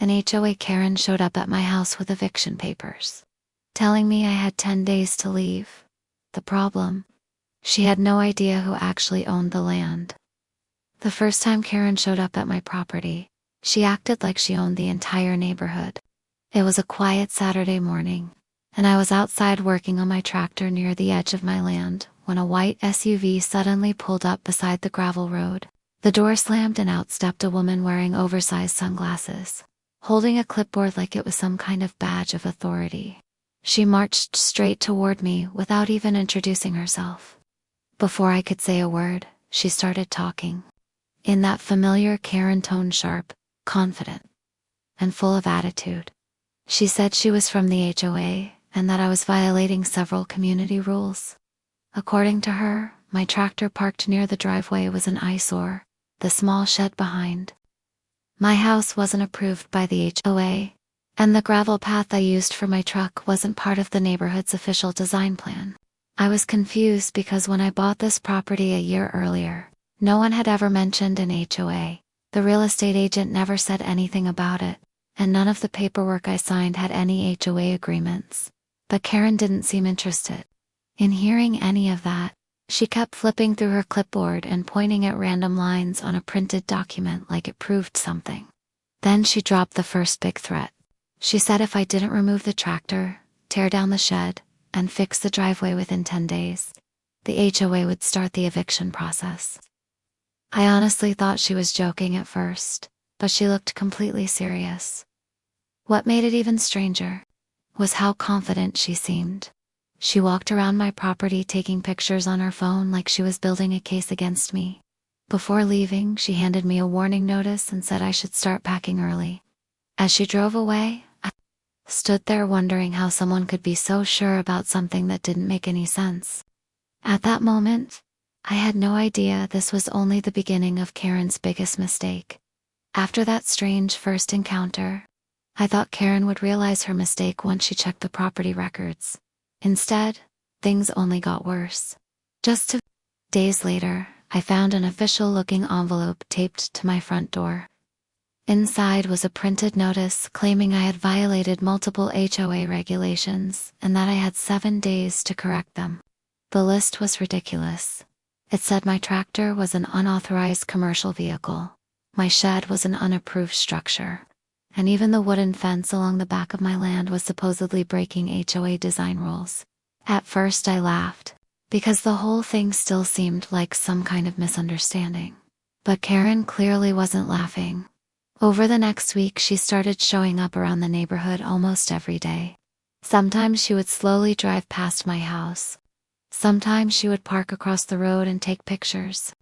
an HOA Karen showed up at my house with eviction papers, telling me I had 10 days to leave. The problem? She had no idea who actually owned the land. The first time Karen showed up at my property, she acted like she owned the entire neighborhood. It was a quiet Saturday morning, and I was outside working on my tractor near the edge of my land when a white SUV suddenly pulled up beside the gravel road. The door slammed and out stepped a woman wearing oversized sunglasses, holding a clipboard like it was some kind of badge of authority. She marched straight toward me without even introducing herself. Before I could say a word, she started talking. In that familiar Karen tone, sharp, confident, and full of attitude. She said she was from the HOA and that I was violating several community rules. According to her, my tractor parked near the driveway was an eyesore, the small shed behind. My house wasn't approved by the HOA, and the gravel path I used for my truck wasn't part of the neighborhood's official design plan. I was confused because when I bought this property a year earlier, no one had ever mentioned an HOA. The real estate agent never said anything about it, and none of the paperwork I signed had any HOA agreements. But Karen didn't seem interested in hearing any of that. She kept flipping through her clipboard and pointing at random lines on a printed document like it proved something. Then she dropped the first big threat. She said if I didn't remove the tractor, tear down the shed, and fix the driveway within 10 days, the HOA would start the eviction process. I honestly thought she was joking at first, but she looked completely serious. What made it even stranger was how confident she seemed. She walked around my property taking pictures on her phone like she was building a case against me. Before leaving, she handed me a warning notice and said I should start packing early. As she drove away, I stood there wondering how someone could be so sure about something that didn't make any sense. At that moment, I had no idea this was only the beginning of Karen's biggest mistake. After that strange first encounter, I thought Karen would realize her mistake once she checked the property records. Instead, things only got worse. Just 2 days later, I found an official-looking envelope taped to my front door. Inside was a printed notice claiming I had violated multiple HOA regulations and that I had 7 days to correct them. The list was ridiculous. It said my tractor was an unauthorized commercial vehicle, my shed was an unapproved structure, and even the wooden fence along the back of my land was supposedly breaking HOA design rules. At first I laughed, because the whole thing still seemed like some kind of misunderstanding. But Karen clearly wasn't laughing. Over the next week she started showing up around the neighborhood almost every day. Sometimes she would slowly drive past my house. Sometimes she would park across the road and take pictures.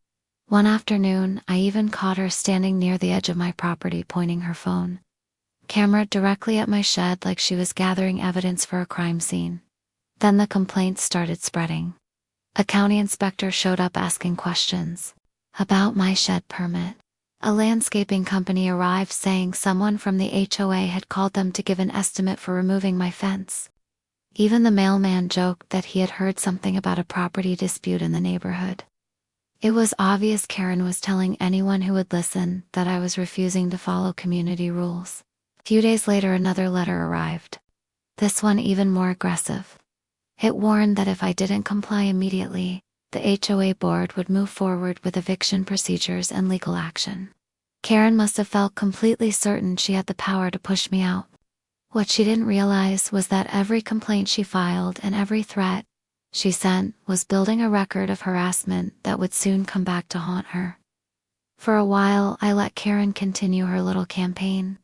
One afternoon, I even caught her standing near the edge of my property pointing her phone camera directly at my shed like she was gathering evidence for a crime scene. Then the complaints started spreading. A county inspector showed up asking questions about my shed permit. A landscaping company arrived saying someone from the HOA had called them to give an estimate for removing my fence. Even the mailman joked that he had heard something about a property dispute in the neighborhood. It was obvious Karen was telling anyone who would listen that I was refusing to follow community rules. A few days later another letter arrived. This one even more aggressive. It warned that if I didn't comply immediately, the HOA board would move forward with eviction procedures and legal action. Karen must have felt completely certain she had the power to push me out. What she didn't realize was that every complaint she filed and every threat she sent was building a record of harassment that would soon come back to haunt her. For a while, I let Karen continue her little campaign,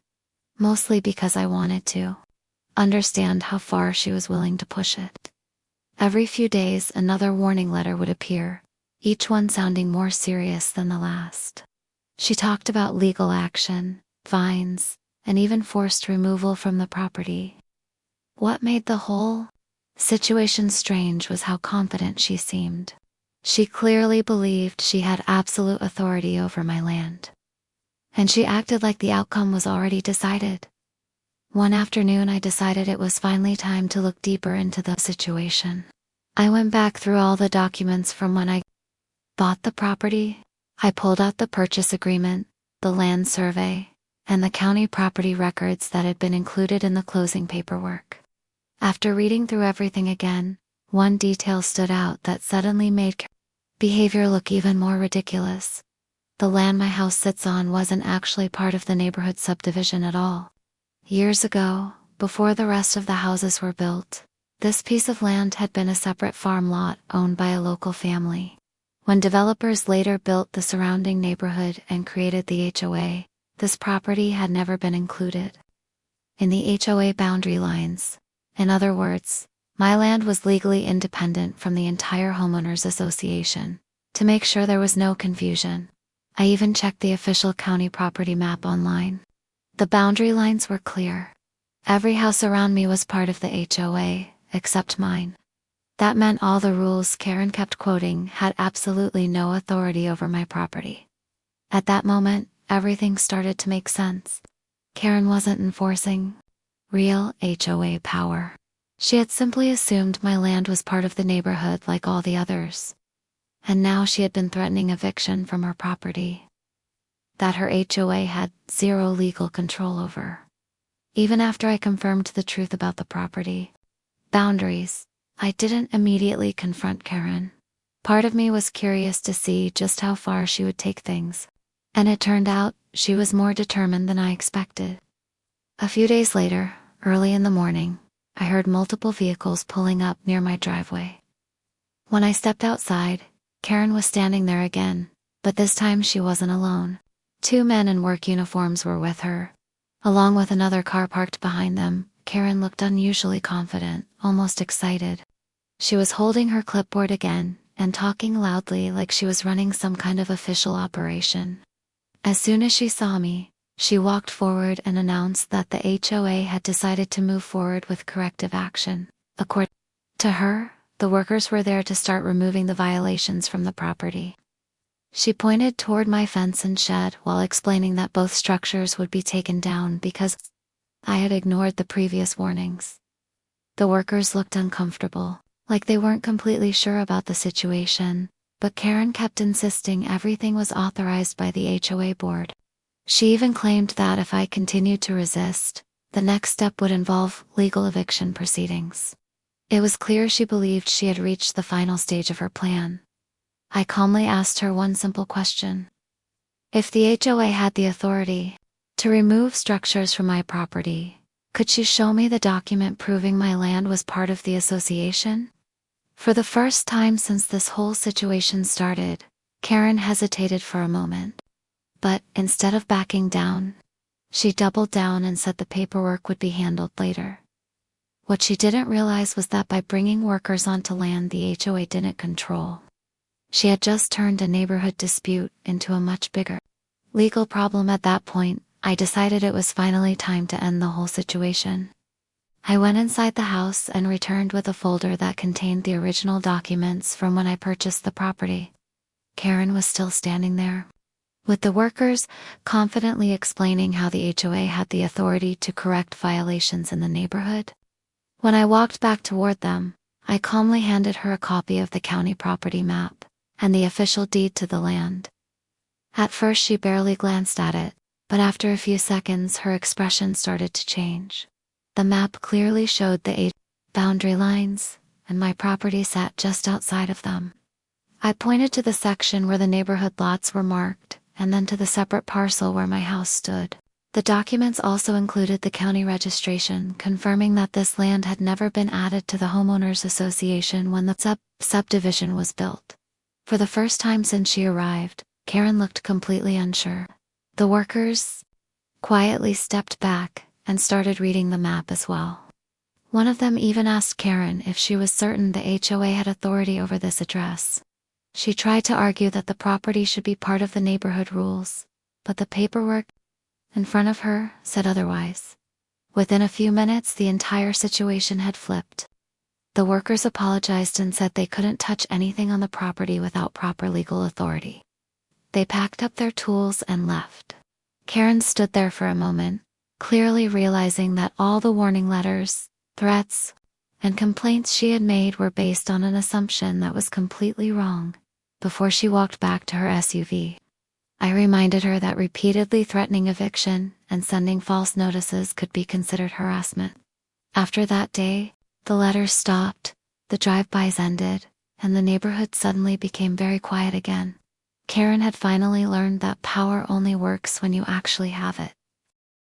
mostly because I wanted to understand how far she was willing to push it. Every few days, another warning letter would appear, each one sounding more serious than the last. She talked about legal action, fines, and even forced removal from the property. What made the whole situation strange was how confident she seemed. She clearly believed she had absolute authority over my land. And she acted like the outcome was already decided. One afternoon I decided it was finally time to look deeper into the situation. I went back through all the documents from when I bought the property. I pulled out the purchase agreement, the land survey, and the county property records that had been included in the closing paperwork. After reading through everything again, one detail stood out that suddenly made Karen's behavior look even more ridiculous. The land my house sits on wasn't actually part of the neighborhood subdivision at all. Years ago, before the rest of the houses were built, this piece of land had been a separate farm lot owned by a local family. When developers later built the surrounding neighborhood and created the HOA, this property had never been included in the HOA boundary lines. In other words, my land was legally independent from the entire homeowners association. To make sure there was no confusion, I even checked the official county property map online. The boundary lines were clear. Every house around me was part of the HOA, except mine. That meant all the rules Karen kept quoting had absolutely no authority over my property. At that moment, everything started to make sense. Karen wasn't enforcing real HOA power. She had simply assumed my land was part of the neighborhood like all the others. And now she had been threatening eviction from her property that her HOA had zero legal control over. Even after I confirmed the truth about the property boundaries, I didn't immediately confront Karen. Part of me was curious to see just how far she would take things. And it turned out, she was more determined than I expected. A few days later, early in the morning, I heard multiple vehicles pulling up near my driveway. When I stepped outside, Karen was standing there again, but this time she wasn't alone. 2 men in work uniforms were with her. Along with another car parked behind them, Karen looked unusually confident, almost excited. She was holding her clipboard again, and talking loudly like she was running some kind of official operation. As soon as she saw me, she walked forward and announced that the HOA had decided to move forward with corrective action. According to her, the workers were there to start removing the violations from the property. She pointed toward my fence and shed while explaining that both structures would be taken down because I had ignored the previous warnings. The workers looked uncomfortable, like they weren't completely sure about the situation, but Karen kept insisting everything was authorized by the HOA board. She even claimed that if I continued to resist, the next step would involve legal eviction proceedings. It was clear she believed she had reached the final stage of her plan. I calmly asked her one simple question. If the HOA had the authority to remove structures from my property, could she show me the document proving my land was part of the association? For the first time since this whole situation started, Karen hesitated for a moment. But instead of backing down, she doubled down and said the paperwork would be handled later. What she didn't realize was that by bringing workers onto land the HOA didn't control, she had just turned a neighborhood dispute into a much bigger legal problem. At that point, I decided it was finally time to end the whole situation. I went inside the house and returned with a folder that contained the original documents from when I purchased the property. Karen was still standing there, with the workers confidently explaining how the HOA had the authority to correct violations in the neighborhood. When I walked back toward them, I calmly handed her a copy of the county property map and the official deed to the land. At first she barely glanced at it, but after a few seconds her expression started to change. The map clearly showed the 8 boundary lines, and my property sat just outside of them. I pointed to the section where the neighborhood lots were marked, and then to the separate parcel where my house stood. The documents also included the county registration confirming that this land had never been added to the Homeowners Association when the subdivision was built. For the first time since she arrived, Karen looked completely unsure. The workers quietly stepped back and started reading the map as well. One of them even asked Karen if she was certain the HOA had authority over this address. She tried to argue that the property should be part of the neighborhood rules, but the paperwork in front of her said otherwise. Within a few minutes, the entire situation had flipped. The workers apologized and said they couldn't touch anything on the property without proper legal authority. They packed up their tools and left. Karen stood there for a moment, clearly realizing that all the warning letters, threats, and complaints she had made were based on an assumption that was completely wrong, before she walked back to her SUV. I reminded her that repeatedly threatening eviction and sending false notices could be considered harassment. After that day, the letters stopped, the drive-bys ended, and the neighborhood suddenly became very quiet again. Karen had finally learned that power only works when you actually have it.